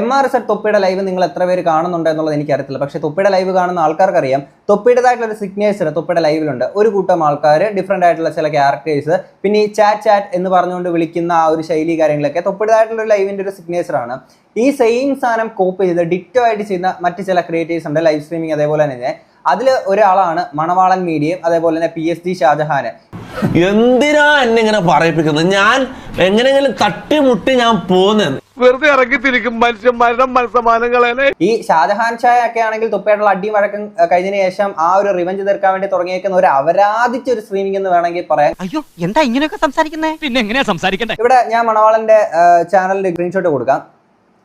MRZ തൊപ്പിയുടെ live നിങ്ങൾ എത്ര പേര് കാണുന്നുണ്ട് എന്നുള്ളത് എനിക്കറിയത്തില്ല. പക്ഷേ തൊപ്പിയുടെ ലൈവ് കാണുന്ന ആൾക്കാർക്കറിയാം തൊപ്പിയുടേതായിട്ടുള്ള ഒരു സിഗ്നേച്ചർ തൊപ്പിയുടെ ലൈവിലുണ്ട്. ഒരു കൂട്ടം ആൾക്കാർ ഡിഫറെൻ്റ് ആയിട്ടുള്ള ചില ക്യാരക്ടേഴ്സ്, പിന്നെ ഈ ചാറ്റ് എന്ന് പറഞ്ഞുകൊണ്ട് വിളിക്കുന്ന ആ ഒരു ശൈലി കാര്യങ്ങളൊക്കെ തൊപ്പിയുടേതായിട്ടുള്ള ഒരു ലൈവിൻ്റെ ഒരു സിഗ്നേച്ചറാണ്. ഈ സെയിം സാധനം കോപ്പി ചെയ്ത് ഡിറ്റോ ആയിട്ട് ചെയ്യുന്ന മറ്റ് ചില ക്രിയേറ്റേഴ്സ് ഉണ്ട് ലൈവ് സ്ട്രീമിംഗ്. അതേപോലെ തന്നെ അതിൽ ഒരാളാണ് മണവാളൻ മീഡിയയും അതേപോലെ തന്നെ PSG ഷാജഹാൻ. എന്തിനാ എന്നെ ഇങ്ങനെ പറയിപ്പിക്കുന്നത്? ഞാൻ എങ്ങനെയെങ്കിലും തട്ടിമുട്ടി ഞാൻ പോകുന്നത്. വെറുതെ ഇറങ്ങിത്തിരിക്കും മനുഷ്യന്മാരുടെ മനസ്സമാനങ്ങളെ. ഈ ഷാജഹാൻ ഷായ ഒക്കെ ആണെങ്കിൽ തൊപ്പയായിട്ടുള്ള അടിയും വഴക്കം കഴിഞ്ഞതിന് ശേഷം ആ ഒരു റിവഞ്ച് തീർക്കാൻ വേണ്ടി തുടങ്ങിയേക്കുന്ന ഒരു അവരാധിച്ച ഒരു സ്ട്രീമിംഗ് എന്ന് വേണമെങ്കിൽ പറയാം. അയ്യോ, എന്താ ഇങ്ങനെയൊക്കെ സംസാരിക്കുന്നത്? പിന്നെ എങ്ങനെയാ സംസാരിക്കണ്ടേ? ഇവിടെ ഞാൻ മണവാളന്റെ ചാനലിന്റെ സ്ക്രീൻഷോട്ട് കൊടുക്കാം.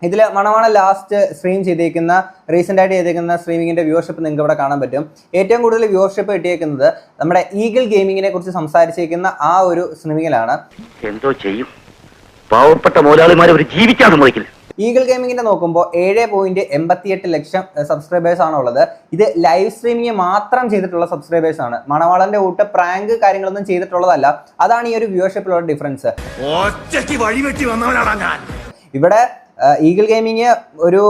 ഇതിൽ മണവാളൻ ലാസ്റ്റ് സ്ട്രീം ചെയ്തേക്കുന്ന റീസെന്റ് ആയിട്ട് ചെയ്തേക്കുന്ന സ്ട്രീമിങ്ങിന്റെ വ്യൂവർഷിപ്പ് നിങ്ങൾക്ക് ഇവിടെ കാണാൻ പറ്റും. ഏറ്റവും കൂടുതൽ വ്യൂവർഷിപ്പ് കിട്ടിയേക്കുന്നത് നമ്മുടെ ഈഗിൾ ഗെയിമിങ്ങിനെ കുറിച്ച് സംസാരിച്ചേക്കുന്ന ആ ഒരു സ്ട്രീമിങ്ങിലാണ്. എന്തോ ചെയ്യും, പാവപ്പെട്ട മുതലാളിമാരെ ഒരു ജീവിക്കാൻ സമ്മതിക്കില്ല. ഈഗിൾ ഗെയിമിങ്ങിന്റെ നോക്കുമ്പോൾ 7.88 ലക്ഷം സബ്സ്ക്രൈബേഴ്സ് ആണുള്ളത്. ഇത് ലൈവ് സ്ട്രീമിംഗ് മാത്രം ചെയ്തിട്ടുള്ള സബ്സ്ക്രൈബേഴ്സ് ആണ്. മണവാളന്റെ കൂട്ട് പ്രാങ്ക് കാര്യങ്ങളൊന്നും ചെയ്തിട്ടുള്ളതല്ല. അതാണ് ഈ ഒരു വ്യൂവർഷിപ്പിലുള്ള ഡിഫറൻസ്. ഇവിടെ ഈഗിൾ ഗെയിമിങ് ഒരു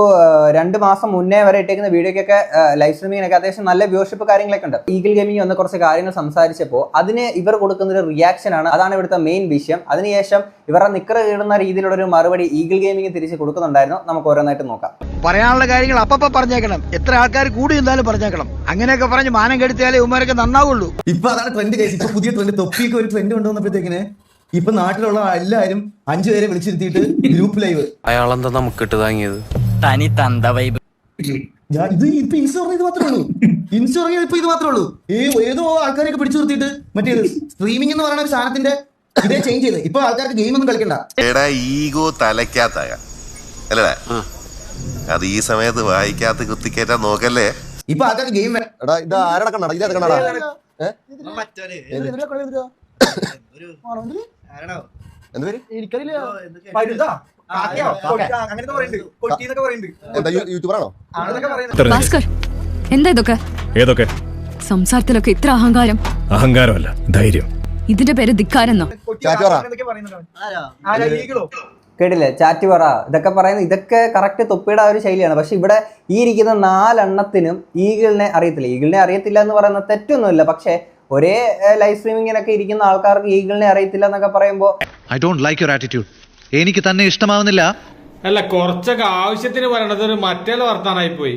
2 മാസം മുന്നേ വരെ ഇട്ടേക്കുന്ന വീഡിയോക്കൊക്കെ ലൈവ് സ്ട്രീമിങ്ങിനൊക്കെ അത്യാവശ്യം നല്ല വ്യൂവർഷിപ്പ് കാര്യങ്ങളൊക്കെ ഉണ്ട്. ഈഗിൾ ഗെയിമിങ് വന്ന് കുറച്ച് കാര്യങ്ങൾ സംസാരിച്ചപ്പോൾ അതിന് ഇവർ കൊടുക്കുന്ന ഒരു റിയാക്ഷൻ ആണ്. അതാണ് ഇവിടുത്തെ മെയിൻ വിഷയം. അതിനുശേഷം ഇവരുടെ നിക്കറ് കീടുന്ന രീതിയിലുള്ള ഒരു മറുപടി ഈഗിൾ ഗെയിമിങ് തിരിച്ച് കൊടുക്കുന്നുണ്ടായിരുന്നു. നമുക്ക് ഓരോന്നായിട്ട് നോക്കാം. പറയാനുള്ള കാര്യങ്ങൾ അപ്പപ്പ പറഞ്ഞേക്കണം. എത്ര ആൾക്കാർ കൂടി இருந்தாലും പറഞ്ഞേക്കണം. അങ്ങനെയൊക്കെ പറഞ്ഞ് മാനം കെടുത്തിയാലേ ഉമ്മാരൊക്കെ നന്നാവുള്ളൂ. ഇപ്പൊ അതാണ് ട്രെൻഡ് കേസ്. ഇപ്പൊ പുതിയ ട്രെൻഡ്, തൊപ്പിക്ക് ഒരു ട്രെൻഡ് കൊണ്ടുവന്നപ്പോഴത്തേക്കിന് ഇപ്പൊ നാട്ടിലുള്ള എല്ലാവരും 5 പേരെ വിളിച്ചിരുത്തിയിട്ട് ഗ്രൂപ്പ് ലൈവ്. അയാളെന്താ നമുക്ക് ഇട്ട് താങ്ങിയത്? തനി തന്ത വൈബ്. ഇത് ഇപ്പൊ ഇൻസ്റ്റോറിൽ ഇത് മാത്രമേ ഉള്ളൂ. ഇൻസ്റ്റോറിൽ ഇപ്പൊ ഇത് മാത്രമേ ഉള്ളൂ. ഏതോ ആൾക്കാരെയൊക്കെ പിടിച്ചു നിർത്തിയിട്ട് മറ്റേ സ്ട്രീമിംഗ് എന്ന് പറയുന്ന ഒരു സാധനത്തിന്റെ ഇതേ ചേഞ്ച് ചെയ്ത് ഇപ്പൊ ആൾക്കാർക്ക് ഗെയിം ഒന്നും കളിക്കണ്ട. ഈഗോ തലയ്ക്കാത്തായ അല്ലേ? അത് ഈ സമയത്ത് വായിക്കാത്ത കുത്തിക്കേറ്റാൻ നോക്കല്ലേ. ഇപ്പൊ ആൾക്കാർക്ക് ഗെയിം ഇത് ആരടക്കണ ഇതെടുക്കണടാ. ഭാസ്കർ, എന്താ ഇതൊക്കെ? ഏതൊക്കെ സംസാരത്തിലൊക്കെ ഇത്ര അഹങ്കാരം? അഹങ്കാരമല്ല, ധൈര്യം. ഇതിന്റെ പേര് ധിക്കാരെന്നോ? കേട്ടില്ലേ? ചാറ്റ് പറ ഇതൊക്കെ പറയുന്നത്. ഇതൊക്കെ കറക്റ്റ് തൊപ്പിയുടെ ആ ഒരു ശൈലിയാണ്. പക്ഷെ ഇവിടെ ഈ ഇരിക്കുന്ന 4 എണ്ണത്തിനും ഈഗിളിനെ അറിയത്തില്ല. ഈഗിളിനെ അറിയത്തില്ല എന്ന് പറയുന്ന തെറ്റൊന്നുമില്ല. പക്ഷെ ഒരേ ലൈവ് സ്ട്രീമിങ്ങിനൊക്കെ ഇരിക്കുന്ന ആൾക്കാർക്ക് ഈഗിളിനെ അറിയത്തില്ല എന്നൊക്കെ പറയുമ്പോൾ I don't like your attitude. എനിക്ക് തന്നെ ഇഷ്ടമാവുന്നില്ല. അല്ല, കുറച്ചൊക്കെ ആവശ്യത്തിന് പറയണത് ഒരു മറ്റേ വർത്താനായി പോയി.